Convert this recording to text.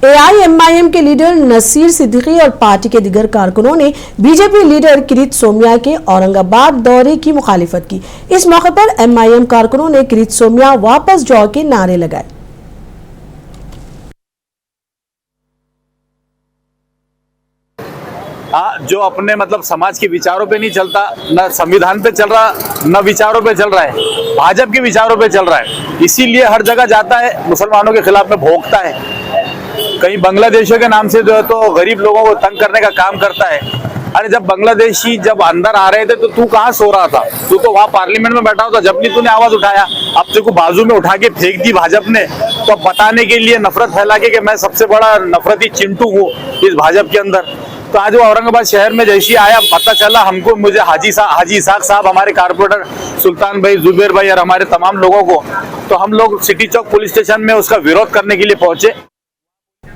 AIMIM के leader Naseer Siddiqui और party के दीगर कारकुनों ने बीजेपी लीडर किरीट सोमैया के औरंगाबाद दौरे की मुखालिफत की। इस मौके पर एमआईएम कारकुनों ने किरीट सोमैया वापस जाओ के नारे लगाए। जो अपने मतलब समाज के विचारों पे नहीं चलता, न संविधान पे चल रहा, न विचारों पे चल रहा है, भाजपा के विचारों पे चल रहा है, इसीलिए हर जगह जाता है, मुसलमानों के खिलाफ में भोंकता है, कहीं बांग्लादेशियों के नाम से जो है तो गरीब लोगों को तंग करने का काम करता है। अरे जब बांग्लादेशी जब अंदर आ रहे थे तो तू कहाँ सो रहा था? तू तो वहां पार्लियामेंट में बैठा था, जब नहीं तूने आवाज उठाया। अब तेरे को बाजू में उठा के फेंक दी भाजपा ने, तो अब बताने के लिए नफरत फैला के कि मैं सबसे बड़ा नफरती चिंटू हूँ इस भाजपा के अंदर। तो आज वो औरंगाबाद शहर में जैसे आया, पता चला हमको, मुझे हाजी इसाक साहब, हमारे कारपोरेटर सुल्तान भाई, जुबेर भाई और हमारे तमाम लोगों को, तो हम लोग सिटी चौक पुलिस स्टेशन में उसका विरोध करने के लिए पहुंचे।